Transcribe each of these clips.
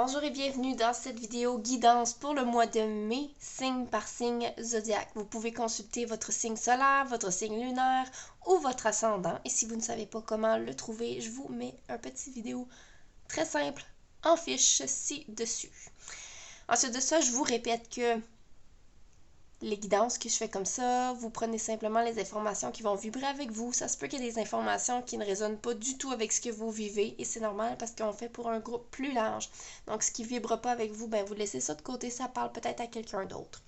Bonjour et bienvenue dans cette vidéo guidance pour le mois de mai, signe par signe zodiaque. Vous pouvez consulter votre signe solaire, votre signe lunaire ou votre ascendant. Et si vous ne savez pas comment le trouver, je vous mets un petit vidéo très simple en fiche ci-dessus. Ensuite de ça, je vous répète que les guidances que je fais comme ça, vous prenez simplement les informations qui vont vibrer avec vous. Ça se peut qu'il y ait des informations qui ne résonnent pas du tout avec ce que vous vivez et c'est normal parce qu'on fait pour un groupe plus large. Donc ce qui ne vibre pas avec vous, vous laissez ça de côté, ça parle peut-être à quelqu'un d'autre.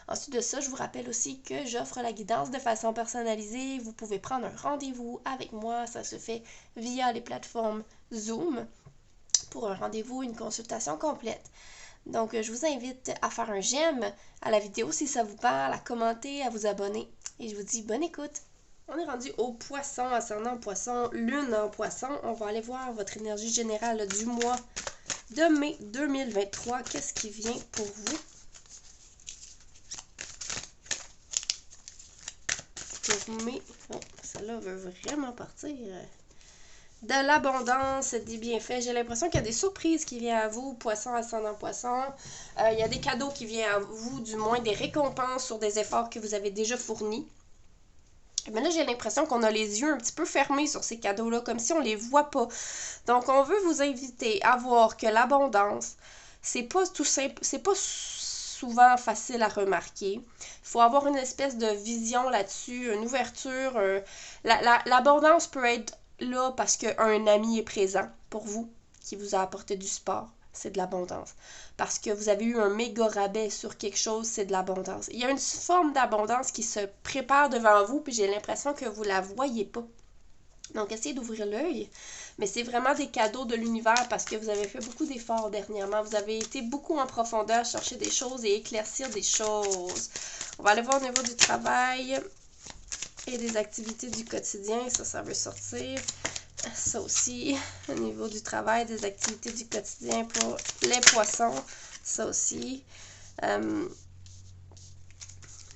Ensuite de ça, je vous rappelle aussi que j'offre la guidance de façon personnalisée. Vous pouvez prendre un rendez-vous avec moi, ça se fait via les plateformes Zoom pour un rendez-vous, une consultation complète. Donc, je vous invite à faire un j'aime à la vidéo si ça vous parle, à commenter, à vous abonner. Et je vous dis bonne écoute. On est rendu au poisson, ascendant poisson, lune en poisson. On va aller voir votre énergie générale du mois de mai 2023. Qu'est-ce qui vient pour vous? Pour mai, oh, celle-là veut vraiment partir. De l'abondance, des bienfaits. J'ai l'impression qu'il y a des surprises qui viennent à vous, poisson, ascendant poisson. Il y a des cadeaux qui viennent à vous, du moins des récompenses sur des efforts que vous avez déjà fournis. Mais là, j'ai l'impression qu'on a les yeux un petit peu fermés sur ces cadeaux-là, comme si on les voit pas. Donc, on veut vous inviter à voir que l'abondance, c'est pas tout simple, c'est pas souvent facile à remarquer. Il faut avoir une espèce de vision là-dessus, une ouverture. L'abondance peut être là parce qu'un ami est présent pour vous, qui vous a apporté du support, c'est de l'abondance. Parce que vous avez eu un méga rabais sur quelque chose, c'est de l'abondance. Il y a une forme d'abondance qui se prépare devant vous, puis j'ai l'impression que vous la voyez pas. Donc, essayez d'ouvrir l'œil. Mais c'est vraiment des cadeaux de l'univers parce que vous avez fait beaucoup d'efforts dernièrement. Vous avez été beaucoup en profondeur chercher des choses et éclaircir des choses. On va aller voir au niveau du travail et des activités du quotidien. Ça veut sortir. Ça aussi, au niveau du travail, des activités du quotidien pour les poissons. Ça aussi. Au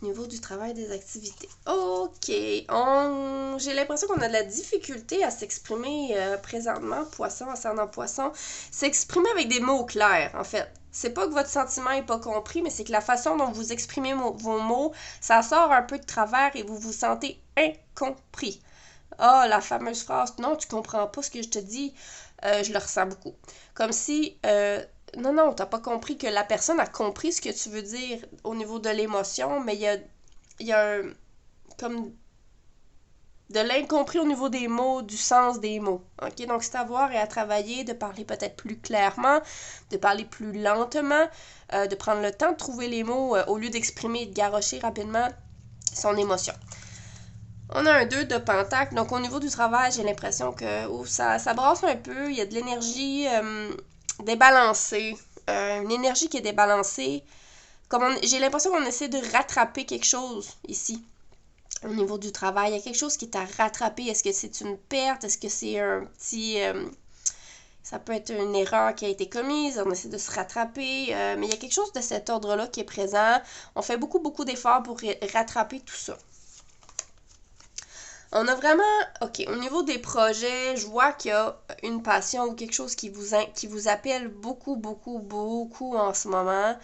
niveau du travail, des activités. OK. J'ai l'impression qu'on a de la difficulté à s'exprimer présentement, poisson, ascendant poisson. S'exprimer avec des mots clairs, en fait. C'est pas que votre sentiment n'est pas compris, mais c'est que la façon dont vous exprimez vos mots, ça sort un peu de travers et vous vous sentez incompris. Ah, la fameuse phrase « Non, tu comprends pas ce que je te dis », je le ressens beaucoup. Comme si... non, t'as pas compris que la personne a compris ce que tu veux dire au niveau de l'émotion, mais il y a comme de l'incompris au niveau des mots, du sens des mots. OK? Donc, c'est à voir et à travailler, de parler peut-être plus clairement, de parler plus lentement, de prendre le temps de trouver les mots au lieu d'exprimer et de garrocher rapidement son émotion. On a un 2 de pentacle, donc au niveau du travail, j'ai l'impression que ça brasse un peu, il y a de l'énergie débalancée, une énergie qui est débalancée. J'ai l'impression qu'on essaie de rattraper quelque chose ici, au niveau du travail. Il y a quelque chose qui est à rattraper. Est-ce que c'est une perte? Est-ce que c'est un petit... ça peut être une erreur qui a été commise, on essaie de se rattraper, mais il y a quelque chose de cet ordre-là qui est présent. On fait beaucoup d'efforts pour rattraper tout ça. On a vraiment, OK, au niveau des projets, je vois qu'il y a une passion ou quelque chose qui vous appelle beaucoup en ce moment.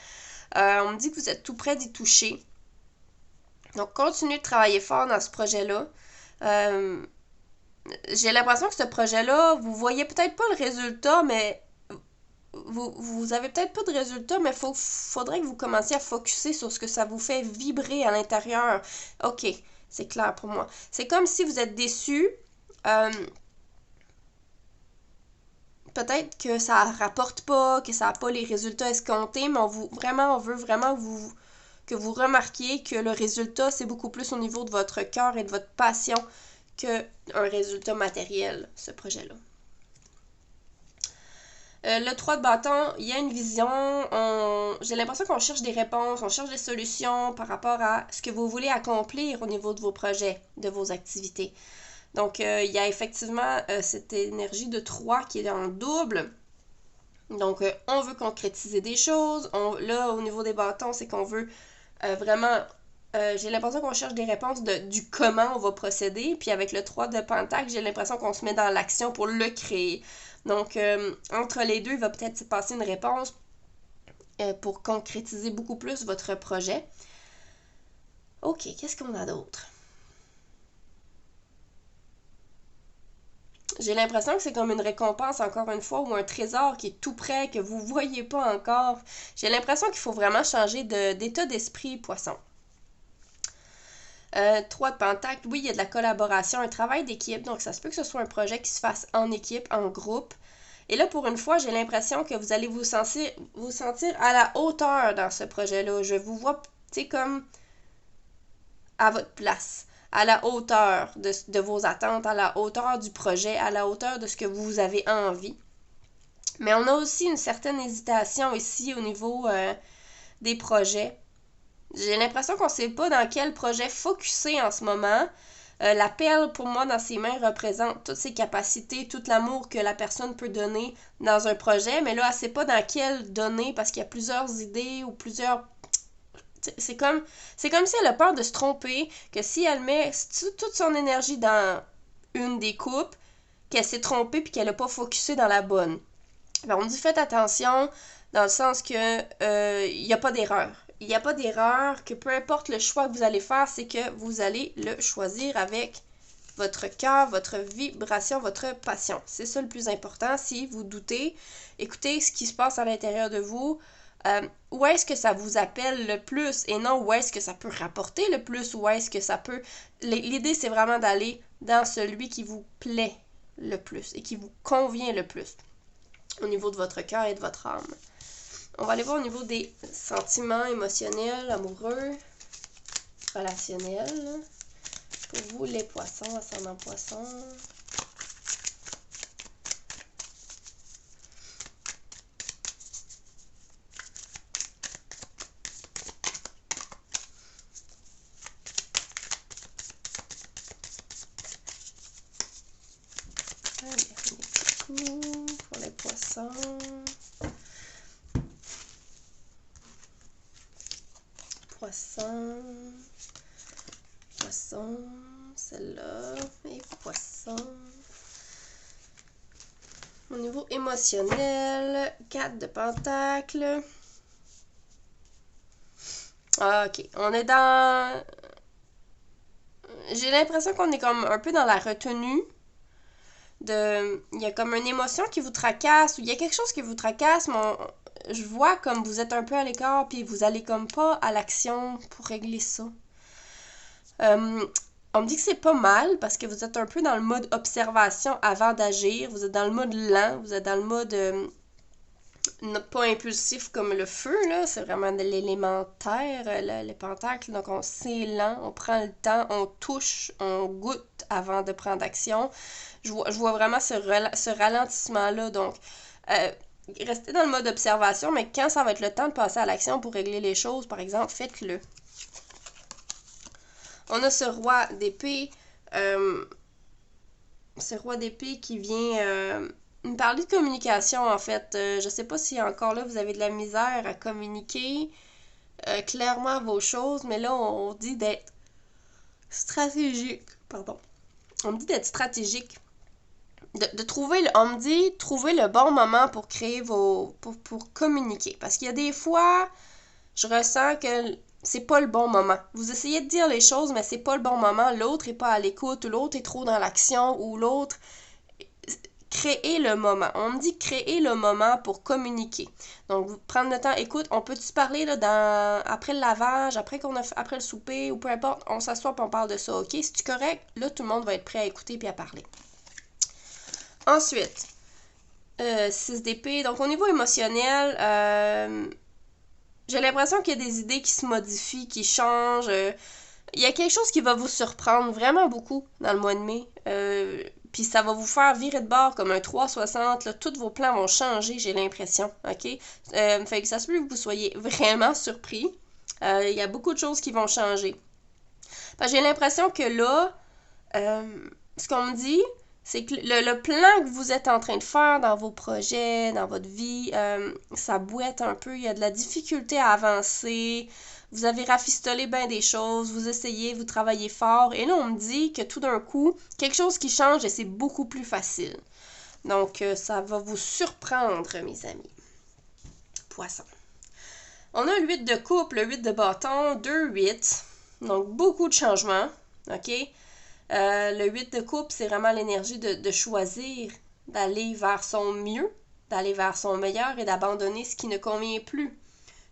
On me dit que vous êtes tout près d'y toucher. Donc, continuez de travailler fort dans ce projet-là. J'ai l'impression que ce projet-là, vous voyez peut-être pas le résultat, mais vous avez peut-être pas de résultat, mais faudrait que vous commenciez à focusser sur ce que ça vous fait vibrer à l'intérieur. OK. C'est clair pour moi. C'est comme si vous êtes déçu. Peut-être que ça rapporte pas, que ça n'a pas les résultats escomptés, mais on veut vraiment que vous remarquiez que le résultat, c'est beaucoup plus au niveau de votre cœur et de votre passion qu'un résultat matériel, ce projet-là. Le 3 de bâton, il y a une vision, j'ai l'impression qu'on cherche des réponses, on cherche des solutions par rapport à ce que vous voulez accomplir au niveau de vos projets, de vos activités. Donc, il y a effectivement cette énergie de 3 qui est en double. Donc, on veut concrétiser des choses. Là, au niveau des bâtons, c'est qu'on veut vraiment... j'ai l'impression qu'on cherche des réponses du comment on va procéder. Puis avec le 3 de pentacle, j'ai l'impression qu'on se met dans l'action pour le créer. Donc, entre les deux, il va peut-être se passer une réponse pour concrétiser beaucoup plus votre projet. Ok, qu'est-ce qu'on a d'autre? J'ai l'impression que c'est comme une récompense, encore une fois, ou un trésor qui est tout près, que vous ne voyez pas encore. J'ai l'impression qu'il faut vraiment changer d'état d'esprit, poisson. 3 de Pentacle, oui, il y a de la collaboration, un travail d'équipe, donc ça se peut que ce soit un projet qui se fasse en équipe, en groupe. Et là, pour une fois, j'ai l'impression que vous allez vous sentir à la hauteur dans ce projet-là. Je vous vois, tu sais, comme à votre place, à la hauteur de vos attentes, à la hauteur du projet, à la hauteur de ce que vous avez envie. Mais on a aussi une certaine hésitation ici au niveau des projets. J'ai l'impression qu'on ne sait pas dans quel projet focusser en ce moment. La perle, pour moi, dans ses mains, représente toutes ses capacités, tout l'amour que la personne peut donner dans un projet, mais là, elle ne sait pas dans quel donner parce qu'il y a plusieurs idées ou plusieurs... C'est comme si elle a peur de se tromper, que si elle met toute son énergie dans une des coupes, qu'elle s'est trompée puis qu'elle n'a pas focusé dans la bonne. Alors, on dit faites attention dans le sens que il n'y a pas d'erreur. Il n'y a pas d'erreur, que peu importe le choix que vous allez faire, c'est que vous allez le choisir avec votre cœur, votre vibration, votre passion. C'est ça le plus important. Si vous doutez, écoutez ce qui se passe à l'intérieur de vous. Où est-ce que ça vous appelle le plus et non où est-ce que ça peut rapporter le plus, où est-ce que ça peut... L'idée, c'est vraiment d'aller dans celui qui vous plaît le plus et qui vous convient le plus au niveau de votre cœur et de votre âme. On va aller voir au niveau des sentiments émotionnels, amoureux, relationnels. Pour vous, les poissons, ascendant poisson. Pour les poissons. Poisson, celle-là, et poisson. Au niveau émotionnel, 4 de Pentacle. Ah, ok, on est dans... J'ai l'impression qu'on est comme un peu dans la retenue. Il y a comme une émotion qui vous tracasse, ou il y a quelque chose qui vous tracasse, mais je vois comme vous êtes un peu à l'écart, puis vous allez comme pas à l'action pour régler ça. On me dit que c'est pas mal parce que vous êtes un peu dans le mode observation avant d'agir. Vous êtes dans le mode lent. Vous êtes dans le mode pas impulsif comme le feu, là. C'est vraiment de l'élémentaire, les pentacles. Donc, c'est lent. On prend le temps. On touche. On goûte avant de prendre action. Je vois vraiment ce ralentissement-là. Donc, restez dans le mode observation, mais quand ça va être le temps de passer à l'action pour régler les choses, par exemple, faites-le. On a ce roi d'épée. Ce roi d'épée qui vient me parler de communication, en fait. Je sais pas si encore là, vous avez de la misère à communiquer clairement vos choses, mais là, on dit d'être stratégique. Pardon. On me dit d'être stratégique. De trouver, on me dit, trouver le bon moment pour créer pour communiquer. Parce qu'il y a des fois, je ressens que c'est pas le bon moment. Vous essayez de dire les choses, mais c'est pas le bon moment. L'autre est pas à l'écoute, ou l'autre est trop dans l'action, ou l'autre... Créez le moment. On me dit créer le moment pour communiquer. Donc, vous prendre le temps. Écoute, on peut-tu se parler là, après le lavage, après le souper, ou peu importe, on s'assoit et on parle de ça, ok? Si tu correct, là, tout le monde va être prêt à écouter puis à parler. Ensuite, 6 d'épée. Donc, au niveau émotionnel, j'ai l'impression qu'il y a des idées qui se modifient, qui changent. Il y a quelque chose qui va vous surprendre vraiment beaucoup dans le mois de mai. Puis ça va vous faire virer de bord comme un 360. Là, tous vos plans vont changer, j'ai l'impression. OK? Fait que ça se peut que vous soyez vraiment surpris. Il y a beaucoup de choses qui vont changer. J'ai l'impression que là, ce qu'on me dit, c'est que le plan que vous êtes en train de faire dans vos projets, dans votre vie, ça boite un peu. Il y a de la difficulté à avancer. Vous avez rafistolé bien des choses, vous essayez, vous travaillez fort. Et là, on me dit que tout d'un coup, quelque chose qui change et c'est beaucoup plus facile. Donc, ça va vous surprendre, mes amis. Poisson. On a le 8 de coupe, le 8 de bâton, 2 8. Donc, beaucoup de changements. OK? Le 8 de coupe, c'est vraiment l'énergie de choisir, d'aller vers son mieux, d'aller vers son meilleur et d'abandonner ce qui ne convient plus,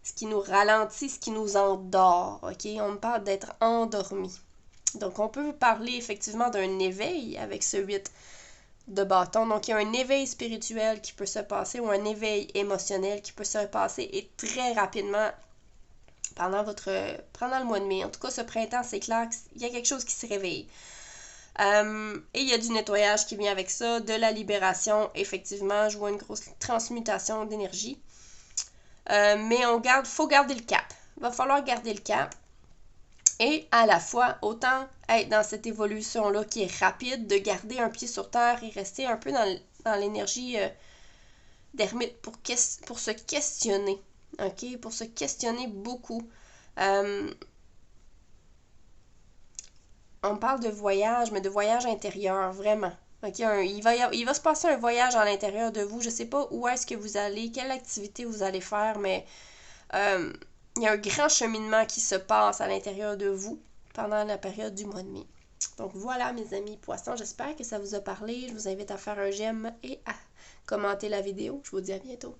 ce qui nous ralentit, ce qui nous endort. OK? On parle d'être endormi. Donc, on peut parler effectivement d'un éveil avec ce 8 de bâton. Donc, il y a un éveil spirituel qui peut se passer ou un éveil émotionnel qui peut se passer et très rapidement pendant le mois de mai. En tout cas, ce printemps, c'est clair qu'il y a quelque chose qui se réveille. Et il y a du nettoyage qui vient avec ça, de la libération. Effectivement, je vois une grosse transmutation d'énergie. Mais faut garder le cap. Il va falloir garder le cap. Et à la fois, autant être dans cette évolution-là qui est rapide, de garder un pied sur terre et rester un peu dans l'énergie d'ermite pour se questionner. OK? Pour se questionner beaucoup. On parle de voyage, mais de voyage intérieur, vraiment. OK? Il va se passer un voyage à l'intérieur de vous. Je ne sais pas où est-ce que vous allez, quelle activité vous allez faire, mais il y a un grand cheminement qui se passe à l'intérieur de vous pendant la période du mois de mai. Donc voilà, mes amis poissons, j'espère que ça vous a parlé. Je vous invite à faire un j'aime et à commenter la vidéo. Je vous dis à bientôt.